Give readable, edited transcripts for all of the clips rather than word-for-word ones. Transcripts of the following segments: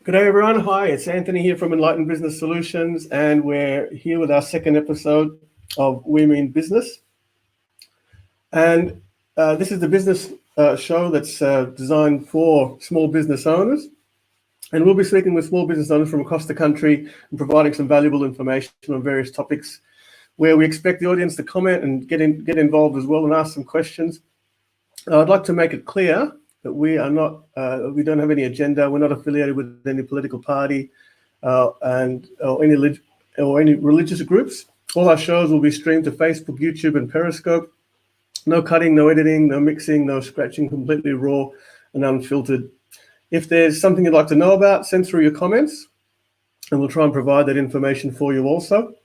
Good day, everyone. Hi, it's Anthony here from Enlightened Business Solutions, and we're here with our second episode of We Mean Business. And this is the business show that's designed for small business owners. And we'll be speaking with small business owners from across the country and providing some valuable information on various topics where we expect the audience to comment and get involved as well and ask some questions. I'd like to make it clear that we are not, we don't have any agenda. We're not affiliated with any political party or any religious groups. All our shows will be streamed to Facebook, YouTube, and Periscope. No cutting, no editing, no mixing, no scratching, completely raw and unfiltered. If there's something you'd like to know about, send through your comments, and we'll try and provide that information for you also.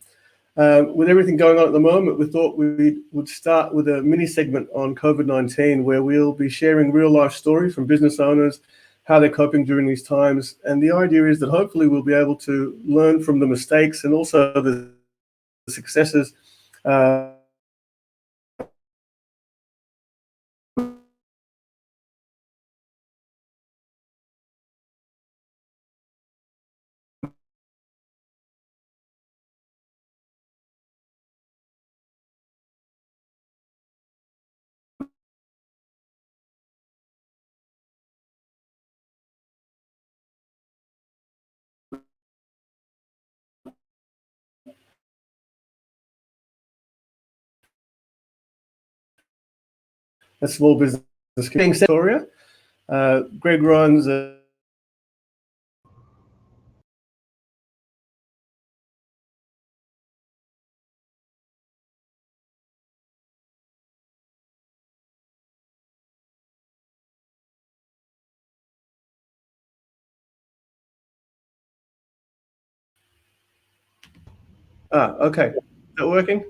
With everything going on at the moment, we thought we would start with a mini segment on COVID-19 where we'll be sharing real life stories from business owners, how they're coping during these times. And the idea is that hopefully we'll be able to learn from the mistakes and also the successes. A small business Victoria. Greg runs okay. Is that working?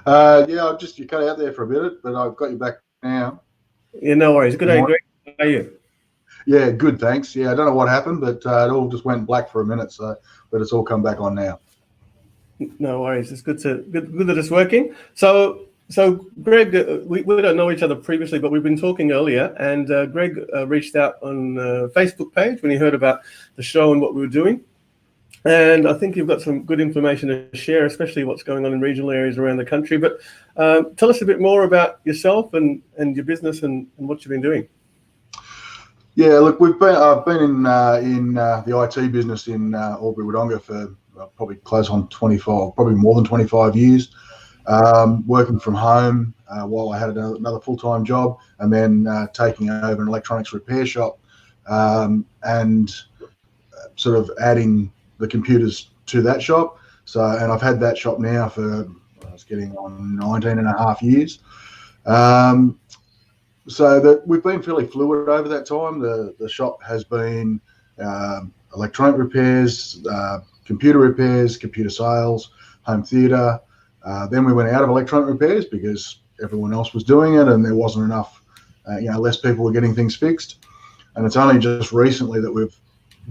Yeah, you cut out there for a minute, but I've got you back now. Yeah, no worries. Good day, Greg. How are you? Yeah, good, thanks. Yeah, I don't know what happened, but it all just went black for a minute, but it's all come back on now. No worries. It's good that it's working. So Greg, we don't know each other previously, but we've been talking earlier, and Greg reached out on Facebook page when he heard about the show and what we were doing. And I think you've got some good information to share, especially what's going on in regional areas around the country. But tell us a bit more about yourself and your business and what you've been doing. Yeah, look, I've been in the IT business in Albury-Wodonga for probably close on 25, probably more than 25 years, working from home while I had another full-time job, and then taking over an electronics repair shop and sort of adding the computers to that shop. And I've had that shop now for, I was getting on 19 and a half years. So that we've been fairly fluid over that time. The shop has been electronic repairs, computer repairs, computer sales, home theatre. Then we went out of electronic repairs because everyone else was doing it and there wasn't enough, less people were getting things fixed. And it's only just recently that we've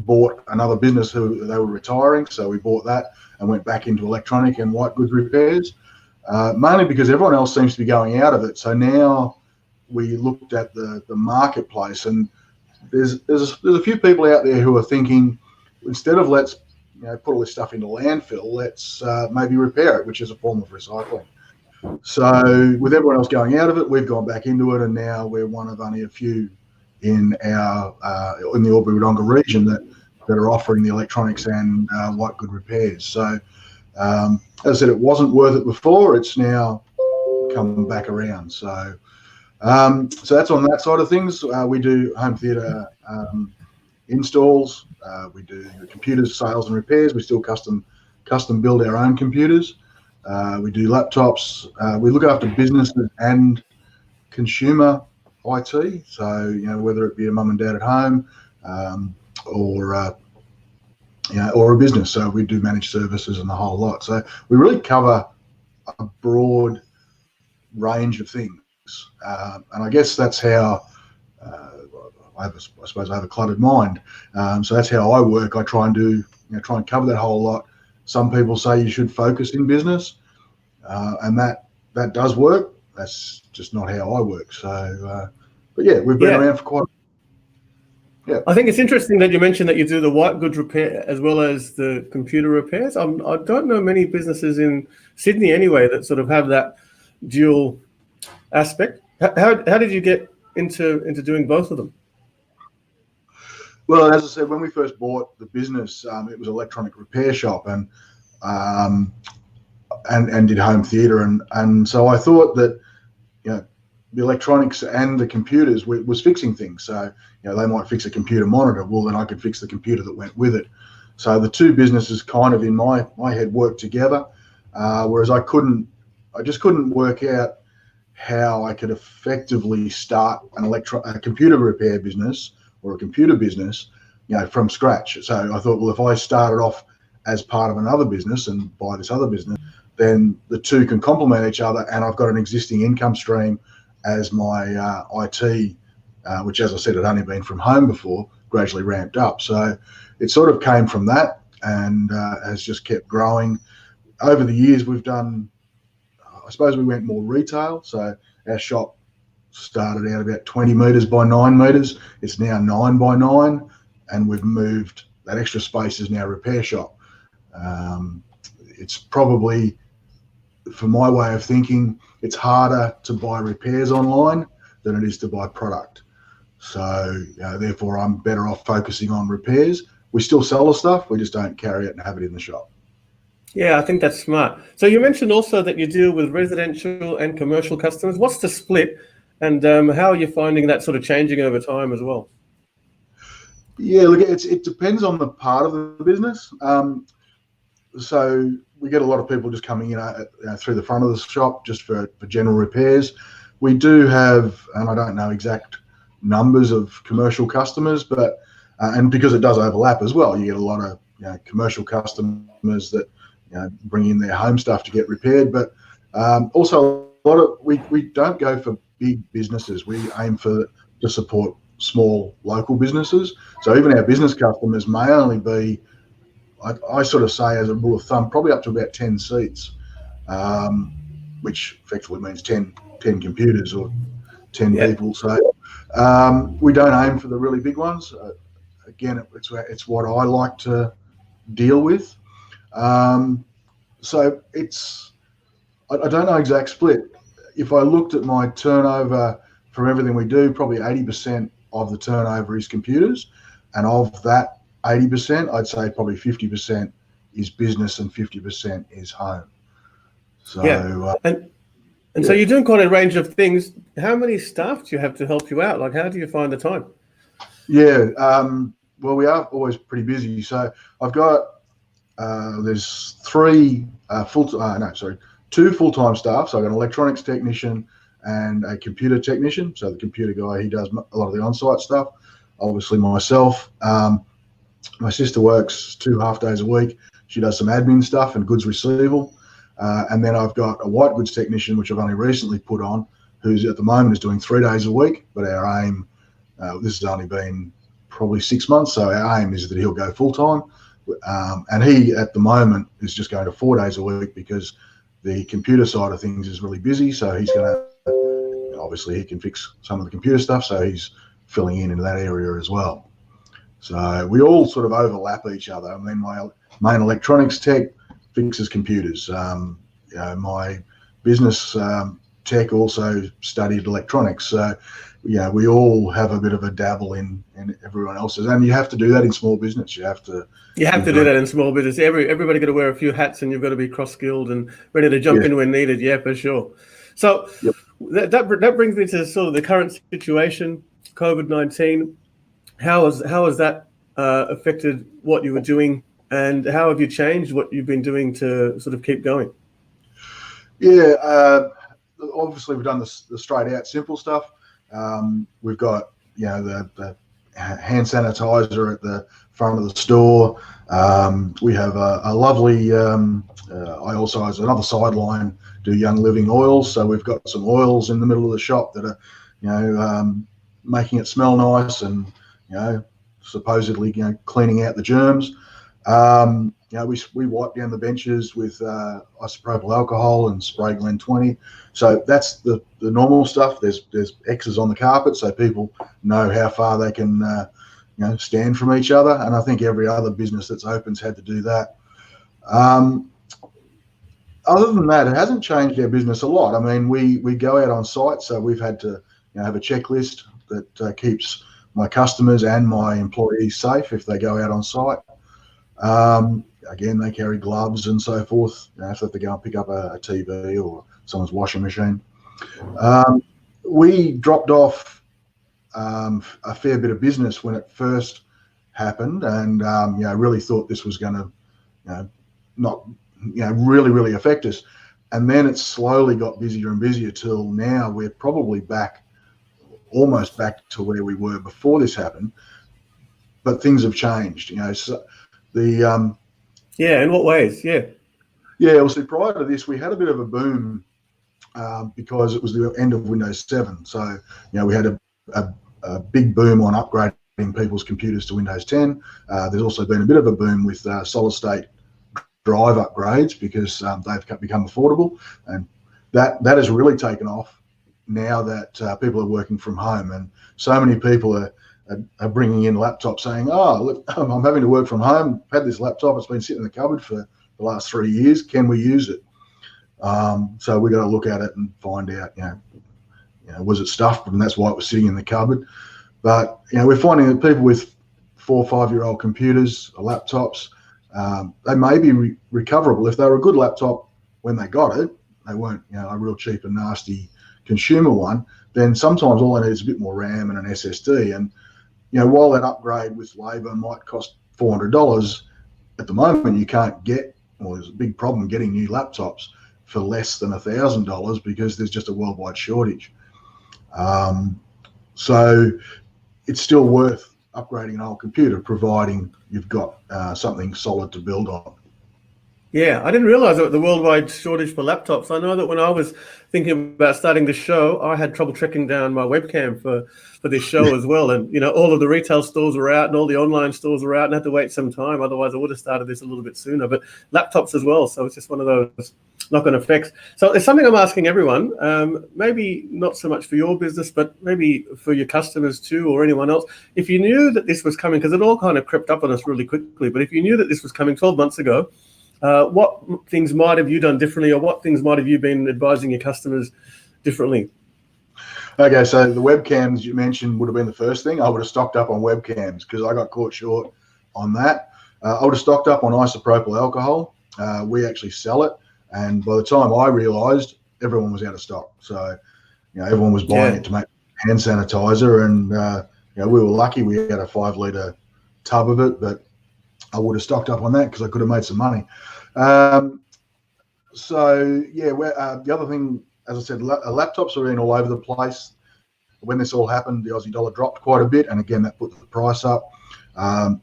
bought another business who they were retiring. So we bought that and went back into electronic and white goods repairs, mainly because everyone else seems to be going out of it. So now we looked at the marketplace, and there's a few people out there who are thinking, instead of let's put all this stuff into landfill, let's maybe repair it, which is a form of recycling. So with everyone else going out of it, we've gone back into it, and now we're one of only a few in the Albury-Wodonga region that are offering the electronics and white good repairs. So as I said, it wasn't worth it before. It's now come back around. So that's on that side of things. We do home theatre installs. We do computers sales and repairs. We still custom build our own computers. We do laptops. We look after businesses and consumer IT. So whether it be a mum and dad at home or a business. So we do managed services and the whole lot. So we really cover a broad range of things. And I guess that's how I suppose I have a cluttered mind. So that's how I work. I try and cover that whole lot. Some people say you should focus in business, and that does work. That's just not how I work. So, but yeah, we've been around for quite. Yeah. I think it's interesting that you mentioned that you do the white goods repair as well as the computer repairs. I don't know many businesses in Sydney anyway that sort of have that dual aspect. How did you get into doing both of them? Well, as I said, when we first bought the business, it was an electronic repair shop, um, and did home theatre, and so I thought that, you know, the electronics and the computers was fixing things. So, you know, they might fix a computer monitor. Well, then I could fix the computer that went with it. So the two businesses kind of in my head worked together, whereas I just couldn't work out how I could effectively start a computer repair business or a computer business, you know, from scratch. So I thought, well, if I started off as part of another business and buy this other business, then the two can complement each other, and I've got an existing income stream as my IT, which, as I said, had only been from home before, gradually ramped up. So it sort of came from that, and has just kept growing. Over the years, we've done, I suppose we went more retail. So our shop started out about 20 metres by 9 metres. It's now 9 by 9, and we've moved, that extra space is now repair shop. It's probably, for my way of thinking, it's harder to buy repairs online than it is to buy product. So therefore, I'm better off focusing on repairs. We still sell the stuff, we just don't carry it and have it in the shop. Yeah, I think that's smart. So you mentioned also that you deal with residential and commercial customers. What's the split, and how are you finding that sort of changing over time as well? Yeah, look, it depends on the part of the business. So we get a lot of people just coming in through the front of the shop just for general repairs. We do have, and I don't know exact numbers of commercial customers, but and because it does overlap as well, you get a lot of, you know, commercial customers that, you know, bring in their home stuff to get repaired. But also a lot of we don't go for big businesses. We aim to support small local businesses. So even our business customers may only be, I sort of say as a rule of thumb, probably up to about 10 seats, which effectively means 10 computers or 10 people. So we don't aim for the really big ones. Again, it's what I like to deal with. So I don't know exact split. If I looked at my turnover from everything we do, probably 80% of the turnover is computers, and of that 80%, I'd say probably 50% is business and 50% is home. So and so you're doing quite a range of things. How many staff do you have to help you out? Like, how do you find the time? Yeah, well, we are always pretty busy. So I've got there's two full-time staff. So I've got an electronics technician and a computer technician. So the computer guy, he does a lot of the on-site stuff. Obviously myself. My sister works 2 half days a week. She does some admin stuff and goods receivable. And then I've got a white goods technician, which I've only recently put on, who's at the moment is doing 3 days a week. But our aim, this has only been probably 6 months, so our aim is that he'll go full-time. And he, at the moment, is just going to 4 days a week because the computer side of things is really busy. So he's going to, obviously he can fix some of the computer stuff, so he's filling in that area as well. So we all sort of overlap each other. I mean, my main electronics tech fixes computers. My business tech also studied electronics. So, we all have a bit of a dabble in everyone else's, and you have to do that in small business. You have to do that in small business. Everybody got to wear a few hats, and you've got to be cross-skilled and ready to jump in when needed. Yeah, for sure. So that brings me to sort of the current situation, COVID-19. How has that affected what you were doing, and how have you changed what you've been doing to sort of keep going? Yeah, obviously we've done the straight out simple stuff. We've got the hand sanitizer at the front of the store. We have a lovely. I also, as another sideline, do Young Living oils. So we've got some oils in the middle of the shop that are making it smell nice and supposedly cleaning out the germs. We wipe down the benches with isopropyl alcohol and spray Glen 20. So that's the normal stuff. There's X's on the carpet so people know how far they can stand from each other. And I think every other business that's open's had to do that. Other than that, it hasn't changed our business a lot. I mean, we go out on site, so we've had to have a checklist that keeps my customers and my employees safe if they go out on site. Again, they carry gloves and so forth if they go and pick up a TV or someone's washing machine. We dropped off a fair bit of business when it first happened, and really thought this was going to not really affect us. And then it slowly got busier and busier till now we're probably almost back to where we were before this happened. But things have changed, so in what ways? Well, see, prior to this, we had a bit of a boom because it was the end of Windows 7. So, we had a big boom on upgrading people's computers to Windows 10. There's also been a bit of a boom with solid state drive upgrades because they've become affordable, and that has really taken off now that people are working from home, and so many people are bringing in laptops saying, "Oh, look, I'm having to work from home. I've had this laptop; it's been sitting in the cupboard for the last 3 years. Can we use it?" So we got to look at it and find out, was it stuffed, and that's why it was sitting in the cupboard. But we're finding that people with 4 or 5 year old computers or laptops, they may be recoverable if they were a good laptop when they got it. They weren't, a real cheap and nasty consumer one. Then sometimes all they need is a bit more RAM and an SSD. And while that upgrade with labour might cost $400, at the moment you can't get, or there's a big problem getting new laptops for less than $1,000 because there's just a worldwide shortage. So it's still worth upgrading an old computer, providing you've got something solid to build on. Yeah, I didn't realize the worldwide shortage for laptops. I know that when I was thinking about starting this show, I had trouble tracking down my webcam for this show as well. And, all of the retail stores were out and all the online stores were out, and I had to wait some time. Otherwise, I would have started this a little bit sooner. But laptops as well. So it's just one of those knock-on effects. So it's something I'm asking everyone, maybe not so much for your business, but maybe for your customers too, or anyone else. If you knew that this was coming, because it all kind of crept up on us really quickly, but if you knew that this was coming 12 months ago, what things might have you done differently, or what things might have you been advising your customers differently? Okay, so the webcams you mentioned would have been the first thing. I would have stocked up on webcams because I got caught short on that. I would have stocked up on isopropyl alcohol. We actually sell it, and by the time I realised, everyone was out of stock. So, everyone was buying it to make hand sanitizer, and we were lucky we had a 5 litre tub of it, but I would have stocked up on that because I could have made some money. The other thing, as I said, laptops are in all over the place. When this all happened, the Aussie dollar dropped quite a bit, and again, that put the price up.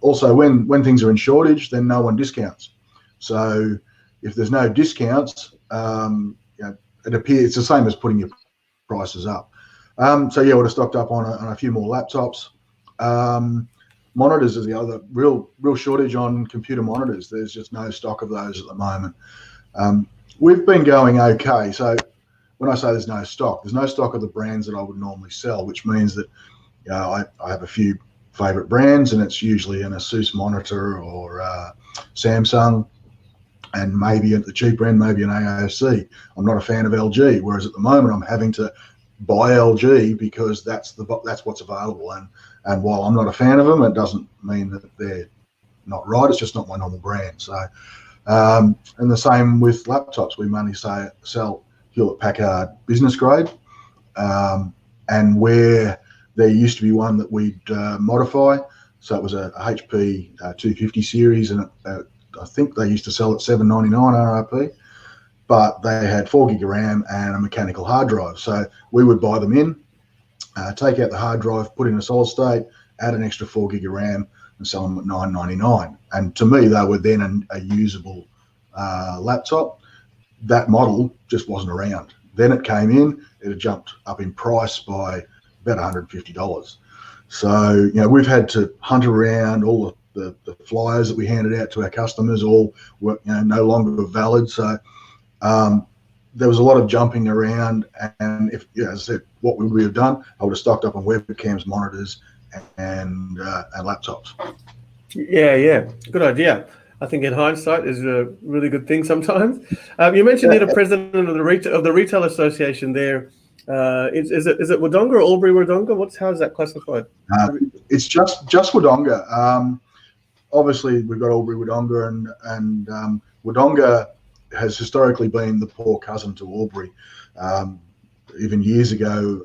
Also, when things are in shortage, then no one discounts. So if there's no discounts, it appears it's the same as putting your prices up. I would have stocked up on a few more laptops. Monitors is the other real shortage on computer monitors. There's just no stock of those at the moment. We've been going okay. So when I say there's no stock of the brands that I would normally sell, which means that I have a few favorite brands, and it's usually an Asus monitor or Samsung, and maybe at the cheaper end, maybe an AOC. I'm not a fan of LG, whereas at the moment I'm having to buy LG because that's what's available. And while I'm not a fan of them, it doesn't mean that they're not right. It's just not my normal brand. So, and the same with laptops. We mainly sell Hewlett-Packard business grade, and where there used to be one that we'd modify. So it was a HP 250 series, and I think they used to sell at $799 RRP, but they had 4 gig of RAM and a mechanical hard drive. So we would buy them in, take out the hard drive, put in a solid state, add an extra 4 gig of RAM, and sell them at $999. And to me, they were then a usable laptop. That model just wasn't around. Then it came in, it had jumped up in price by about $150. So, we've had to hunt around. All the flyers that we handed out to our customers all were no longer valid. So there was a lot of jumping around. And if, as I said, what would we have done? I would have stocked up on webcams, monitors, and laptops. Yeah, good idea. I think in hindsight is a really good thing sometimes. You mentioned you're the president of the retail association there. Is it Wodonga or Albury Wodonga? How is that classified? It's just Wodonga. Obviously, we've got Albury Wodonga, and Wodonga has historically been the poor cousin to Albury. Even years ago,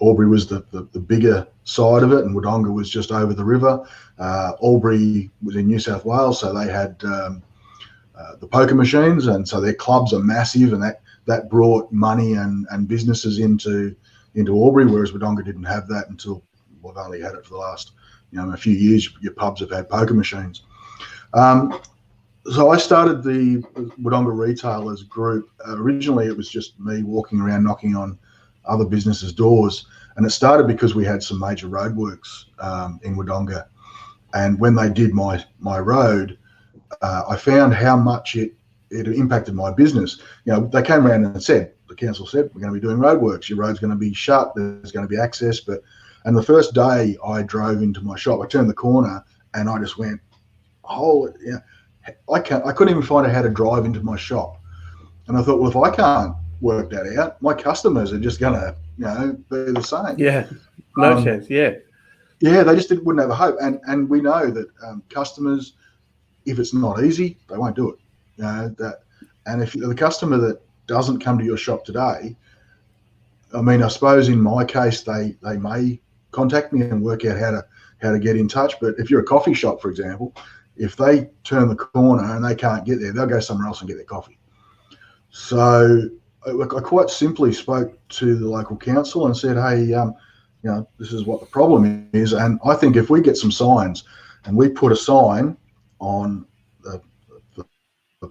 Albury was the bigger side of it, and Wodonga was just over the river. Albury was in New South Wales, so they had the poker machines, and so their clubs are massive, and that brought money and businesses into Albury, whereas Wodonga didn't have that until we've only had it for the last a few years. Your pubs have had poker machines. So I started the Wodonga Retailers group. Originally, it was just me walking around knocking on other businesses' doors, and it started because we had some major roadworks in Wodonga, and when they did my road, I found how much it impacted my business. They came around and the council said, we're going to be doing roadworks. Your road's going to be shut. There's going to be access, and the first day I drove into my shop, I turned the corner and I just went, I couldn't even find out how to drive into my shop. And I thought, well, if I can't work that out, my customers are just going to, be the same. Yeah, no chance. Yeah. Yeah, they just wouldn't have a hope. And we know that customers, if it's not easy, they won't do it. And if the customer that doesn't come to your shop today, I suppose in my case, they may contact me and work out how to get in touch. But if you're a coffee shop, for example, if they turn the corner and they can't get there, they'll go somewhere else and get their coffee. So I quite simply spoke to the local council and said, hey, this is what the problem is. And I think if we get some signs and we put a sign on the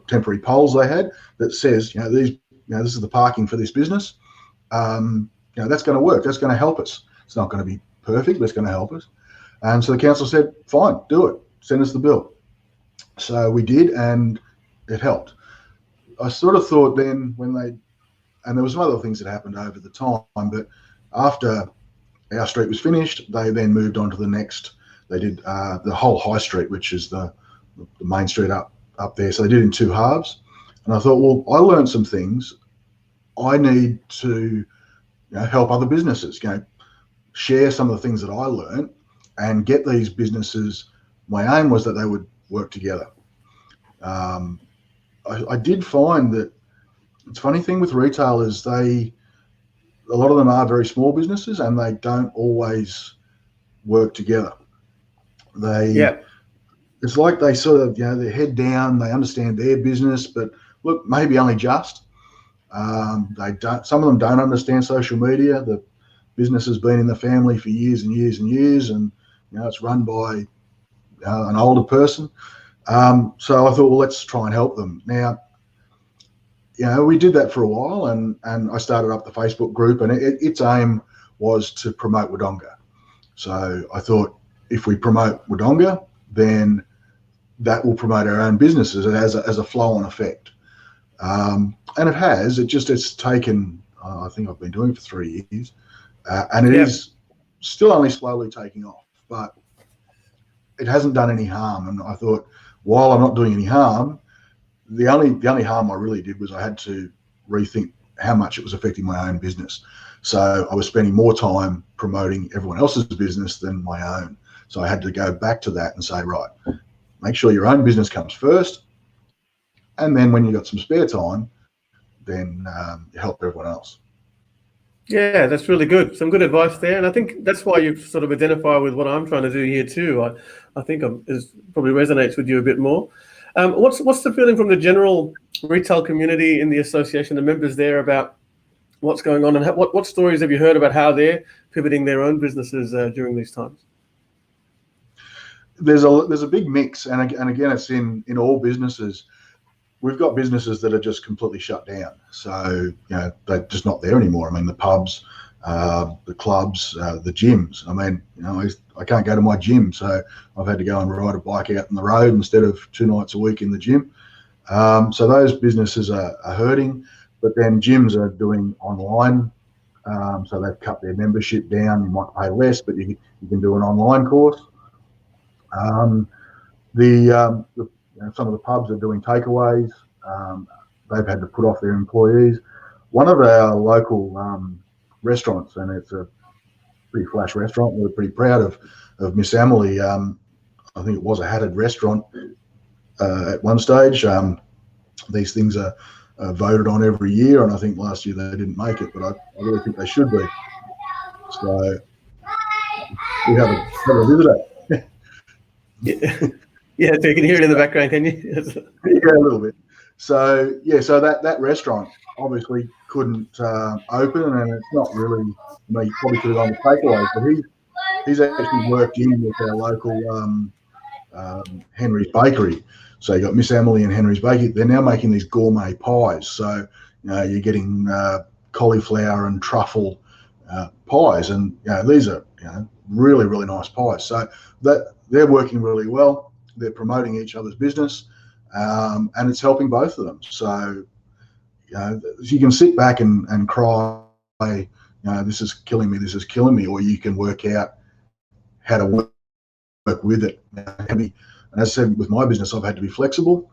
temporary poles they had that says, this is the parking for this business, that's going to work. That's going to help us. It's not going to be perfect, but it's going to help us. And so the council said, fine, do it. Send us the bill. So we did, and it helped. I sort of thought then and there was some other things that happened over the time, but after our street was finished, they then moved on to the next. They did the whole high street, which is the main street up there. So they did it in two halves. And I thought, well, I learned some things. I need to help other businesses, share some of the things that I learned and get these businesses. My aim was that they would work together. I did find that it's a funny thing with retailers, a lot of them are very small businesses and they don't always work together. It's like they sort of, their head down, they understand their business, but look, maybe only just. Some of them don't understand social media. The business has been in the family for years and years and years, and it's run by an older person. So I thought, well, let's try and help them. Now, we did that for a while, and I started up the Facebook group, and its aim was to promote Wodonga. So I thought, if we promote Wodonga, then that will promote our own businesses as a flow-on effect. And it has. It's taken, I think I've been doing it for 3 years, and it is still only slowly taking off, but it hasn't done any harm. And I thought, while I'm not doing any harm, the only harm I really did was I had to rethink how much it was affecting my own business. So I was spending more time promoting everyone else's business than my own. So I had to go back to that and say, right, make sure your own business comes first. And then when you got some spare time, then help everyone else. Yeah, that's really good. Some good advice there. And I think that's why you sort of identify with what I'm trying to do here too. I think it probably resonates with you a bit more. What's the feeling from the general retail community in the association, the members there, about what's going on, and what stories have you heard about how they're pivoting their own businesses during these times? There's a big mix, and again, it's in all businesses. We've got businesses that are just completely shut down, so they're just not there anymore. I mean, the pubs, the clubs, the gyms. I mean, I can't go to my gym, so I've had to go and ride a bike out on the road instead of 2 nights a week in the gym. So those businesses are hurting, but then gyms are doing online So they've cut their membership down. You might pay less, but you can do an online course. Some of the pubs are doing takeaways. They've had to put off their employees. One of our local restaurants, and it's a pretty flash restaurant. We're pretty proud of Miss Emily. I think it was a hatted restaurant at one stage. These things are voted on every year, and I think last year they didn't make it, but I really think they should be. So we have a visitor. Yeah, so you can hear it in the background, can you? Yeah, a little bit. So so that restaurant obviously couldn't open, and it's not really. You probably could have gone to takeaways, but he's actually worked in with our local Henry's Bakery. So you got Miss Emily and Henry's Bakery. They're now making these gourmet pies. So you're getting cauliflower and truffle pies, and these are really, really nice pies. So that they're working really well. They're promoting each other's business, and it's helping both of them. So you can sit back and cry, this is killing me, or you can work out how to work with it. And as I said, with my business, I've had to be flexible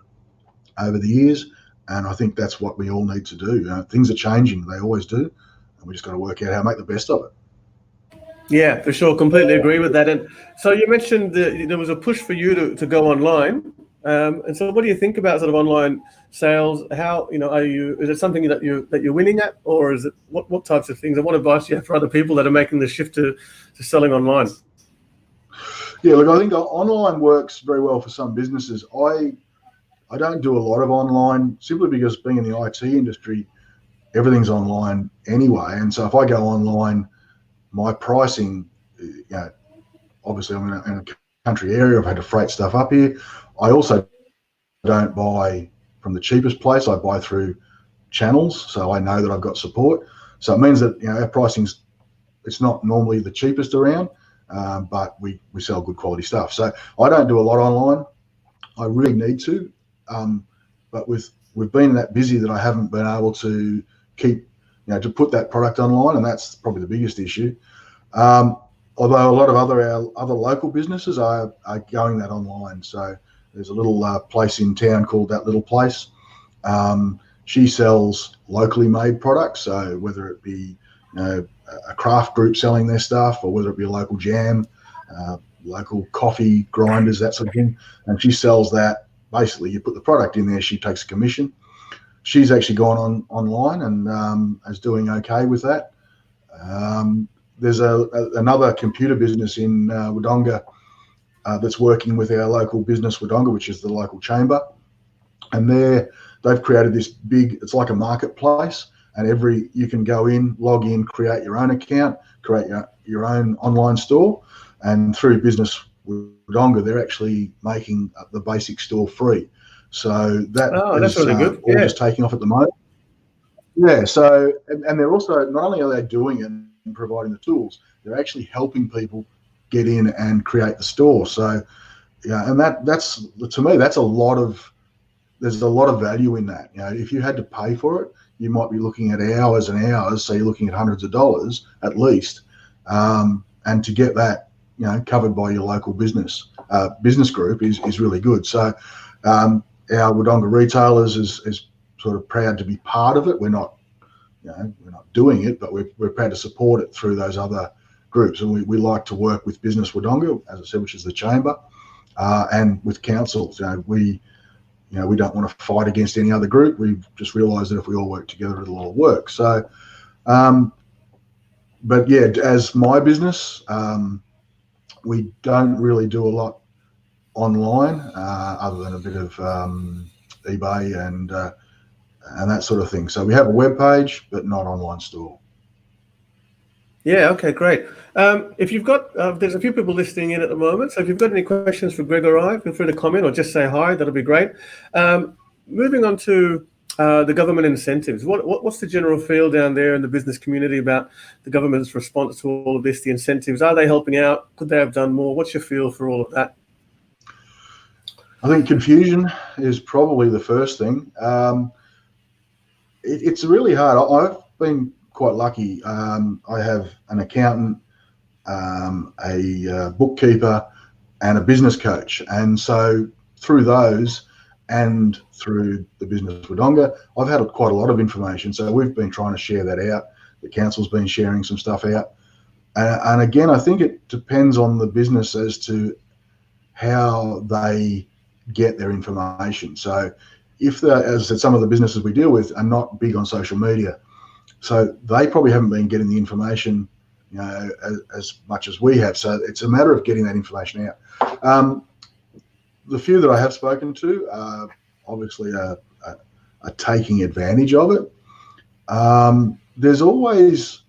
over the years, and I think that's what we all need to do. Things are changing; they always do, and we just got to work out how to make the best of it. Yeah, for sure. Completely agree with that. And so you mentioned that there was a push for you to go online. And so what do you think about sort of online sales? How, is it something that you're winning at, or is it what types of things? And what advice do you have for other people that are making the shift to selling online? Yeah, look, I think online works very well for some businesses. I don't do a lot of online simply because being in the IT industry, everything's online anyway. And so if I go online, my pricing, obviously I'm in a country area. I've had to freight stuff up here. I also don't buy from the cheapest place. I buy through channels, so I know that I've got support. So it means that our pricing's, it's not normally the cheapest around, but we sell good quality stuff. So I don't do a lot online. I really need to, but we've been that busy that I haven't been able to keep, to put that product online, and that's probably the biggest issue. Although a lot of other local businesses are going that online. So there's a little place in town called That Little Place. She sells locally made products. So whether it be a craft group selling their stuff, or whether it be a local jam, local coffee grinders, that sort of thing, and she sells that. Basically, you put the product in there, she takes a commission. She's actually gone online and is doing okay with that. There's another computer business in Wodonga that's working with our local business Wodonga, which is the local chamber, and they've created this big. It's like a marketplace, and you can go in, log in, create your own account, create your own online store, and through Business Wodonga, they're actually making the basic store free. So that's really good. All just taking off at the moment. Yeah. So and they're also, not only are they doing it and providing the tools, they're actually helping people get in and create the store. So and that's to me, there's a lot of value in that. If you had to pay for it, you might be looking at hours and hours. So you're looking at hundreds of dollars at least, and to get that covered by your local business group is really good. So our Wodonga retailers is sort of proud to be part of it. We're not doing it, but we're proud to support it through those other groups. And we like to work with Business Wodonga, as I said, which is the chamber, and with councils. We don't want to fight against any other group. We've just realised that if we all work together, it'll all work. So, but yeah, as my business, we don't really do a lot online, other than a bit of eBay and that sort of thing. So we have a web page, but not online store. Yeah. Okay. Great. If you've got, there's a few people listening in at the moment. So if you've got any questions for Greg or I, feel free to comment or just say hi. That'll be great. Moving on to the government incentives. What's the general feel down there in the business community about the government's response to all of this? The incentives, are they helping out? Could they have done more? What's your feel for all of that? I think confusion is probably the first thing. It's really hard. I've been quite lucky. I have an accountant, a bookkeeper, and a business coach. And so through those and through the business Wodonga, I've had quite a lot of information. So we've been trying to share that out. The council's been sharing some stuff out. And again, I think it depends on the business as to how they get their information. So if as I said, some of the businesses we deal with are not big on social media, so they probably haven't been getting the information, as much as we have. So it's a matter of getting that information out. The few that I have spoken to obviously are taking advantage of it. There's always,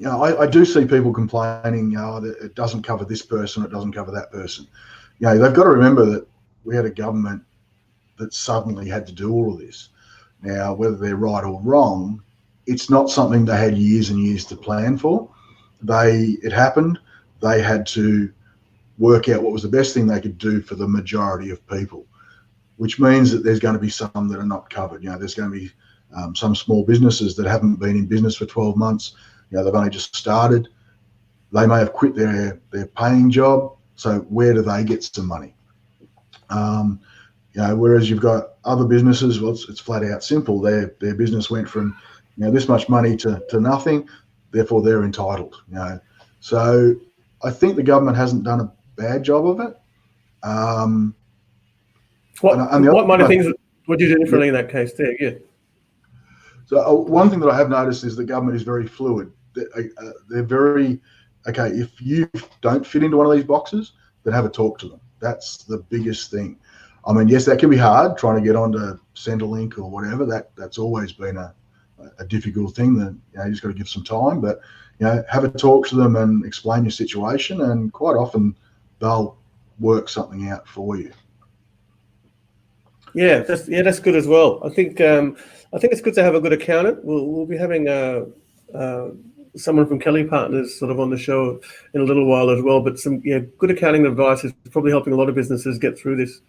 I do see people complaining, that it doesn't cover this person, it doesn't cover that person. They've got to remember that we had a government that suddenly had to do all of this. Now, whether they're right or wrong, it's not something they had years and years to plan for. It happened. They had to work out what was the best thing they could do for the majority of people, which means that there's going to be some that are not covered. There's going to be some small businesses that haven't been in business for 12 months. They've only just started. They may have quit their paying job. So where do they get some money? Whereas you've got other businesses, well, it's flat out simple. Their business went from this much money to nothing, therefore they're entitled. So I think the government hasn't done a bad job of it. What might have things would you do differently in that case there? Yeah. So one thing that I have noticed is the government is very fluid. They're very, okay, if you don't fit into one of these boxes, then have a talk to them. That's the biggest thing. I mean, yes, that can be hard, trying to get onto Centrelink or whatever. That's always been a difficult thing that you just got to give some time. But have a talk to them and explain your situation, and quite often they'll work something out for you. Yeah, that's good as well. I think it's good to have a good accountant. We'll be having someone from Kelly Partners sort of on the show in a little while as well. But some good accounting advice is probably helping a lot of businesses get through this.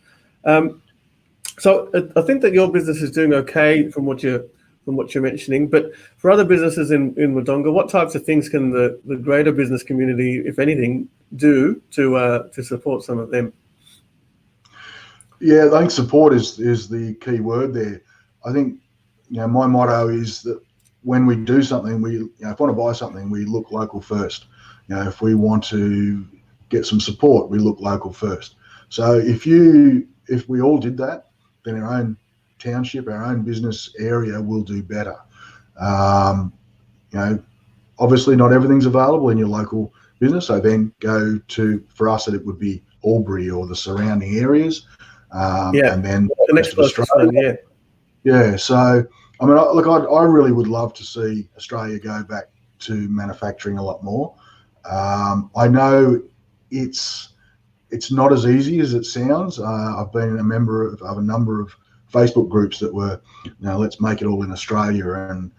So I think that your business is doing okay from what you're mentioning. But for other businesses in Wodonga, what types of things can the greater business community, if anything, do to support some of them? Yeah, I think support is the key word there. I think my motto is that when we do something, if we want to buy something, we look local first. If we want to get some support, we look local first. So if we all did that, then our own township, our own business area will do better. Obviously not everything's available in your local business. So then go to, for us, it would be Albury or the surrounding areas. And then the next closest one, yeah. Yeah, so I mean, I really would love to see Australia go back to manufacturing a lot more. I know it's not as easy as it sounds. I've been a member of a number of Facebook groups that were, let's make it all in Australia, and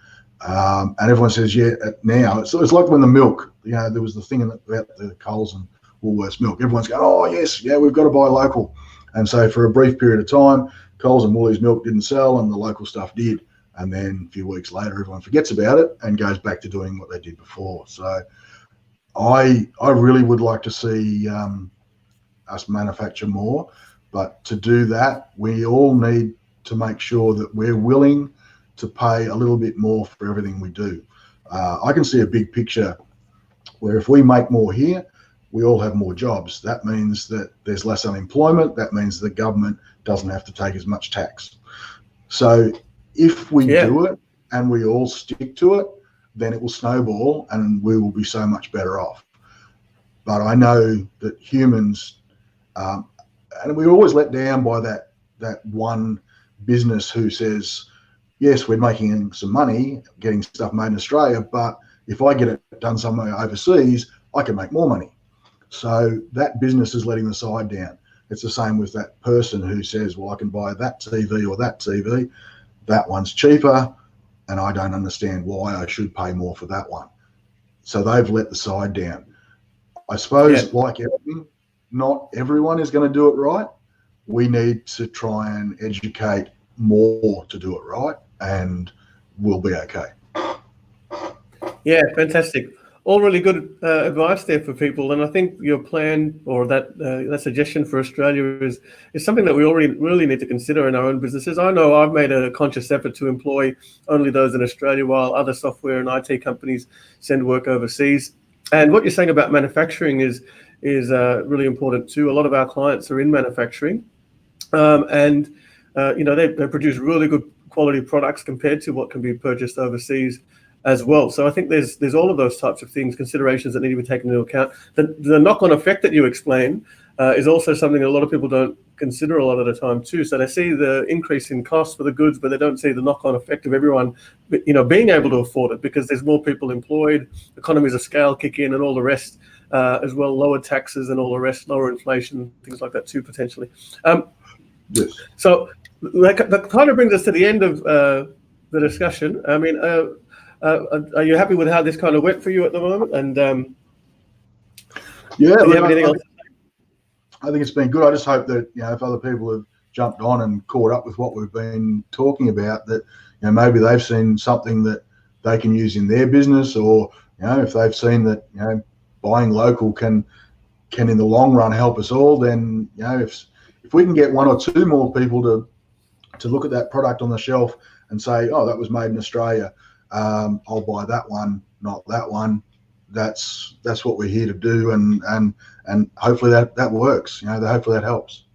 everyone says, yeah, now it's like when the milk, there was the thing about the Coles and Woolworths milk. Everyone's going, oh yes, yeah, we've got to buy local. And so for a brief period of time, Coles and Woolies milk didn't sell and the local stuff did. And then a few weeks later, everyone forgets about it and goes back to doing what they did before. So I really would like to see us manufacture more. But to do that, we all need to make sure that we're willing to pay a little bit more for everything we do. I can see a big picture where if we make more here, we all have more jobs. That means that there's less unemployment. That means the government doesn't have to take as much tax. So if we do it and we all stick to it, then it will snowball and we will be so much better off. But I know that humans, and we're always let down by that one business who says, yes, we're making some money, getting stuff made in Australia, but if I get it done somewhere overseas, I can make more money. So that business is letting the side down. It's the same with that person who says, well, I can buy that TV or that TV. That one's cheaper, and I don't understand why I should pay more for that one. So they've let the side down. I suppose, like everything, not everyone is going to do it right. We need to try and educate more to do it right, and we'll be okay. Yeah, fantastic. All really good advice there for people, and I think your plan or that suggestion for Australia is something that we already really need to consider in our own businesses. I know I've made a conscious effort to employ only those in Australia, while other software and IT companies send work overseas. And what you're saying about manufacturing is really important too. A lot of our clients are in manufacturing, and they produce really good quality products compared to what can be purchased overseas as well. So I think there's all of those types of things, considerations that need to be taken into account. The knock-on effect that you explain is also something a lot of people don't consider a lot of the time too. So they see the increase in cost for the goods, but they don't see the knock-on effect of everyone, being able to afford it, because there's more people employed, economies of scale kick in, and all the rest as well, lower taxes and all the rest, lower inflation, things like that too potentially. Yes. So that kind of brings us to the end of the discussion. I mean, are you happy with how this kind of went for you at the moment? And Yeah, do you have anything else? I think it's been good. I just hope that if other people have jumped on and caught up with what we've been talking about, that maybe they've seen something that they can use in their business, or if they've seen that buying local can in the long run help us all, then if we can get one or two more people to look at that product on the shelf and say, oh, that was made in Australia, I'll buy that one, not that one. That's what we're here to do, and hopefully that works. Hopefully that helps.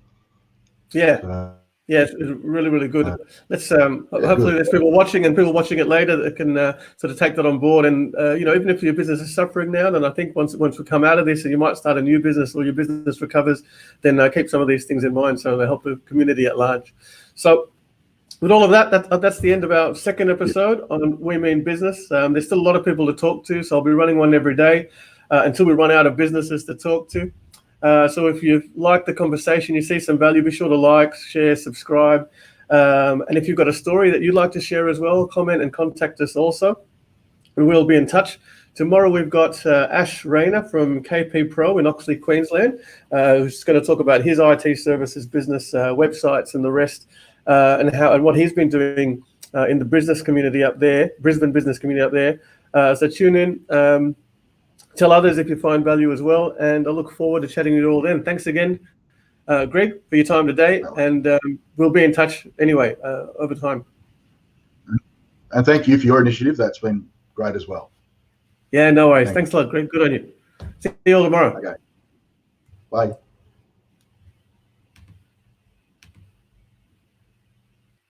Yeah. Yeah, it's really, really good. Let's hopefully there's people watching, and people watching it later that can sort of take that on board. And even if your business is suffering now, then I think once we come out of this, and you might start a new business, or your business recovers, then keep some of these things in mind, so they help the community at large. So with all of that's the end of our second episode on We Mean Business. There's still a lot of people to talk to, so I'll be running one every day until we run out of businesses to talk to. So if you like the conversation, you see some value, be sure to like, share, subscribe. And if you've got a story that you'd like to share as well, comment and contact us also. We will be in touch. Tomorrow we've got Ash Rayner from KP Pro in Oxley, Queensland, who's going to talk about his IT services business, websites and the rest, and what he's been doing in the business community up there, Brisbane business community up there. So tune in. Tell others if you find value as well, and I look forward to chatting with you all then. Thanks again, Greg, for your time today, and we'll be in touch anyway over time. And thank you for your initiative. That's been great as well. Yeah, no worries. Thanks a lot, Greg. Good on you. See you all tomorrow. Okay. Bye.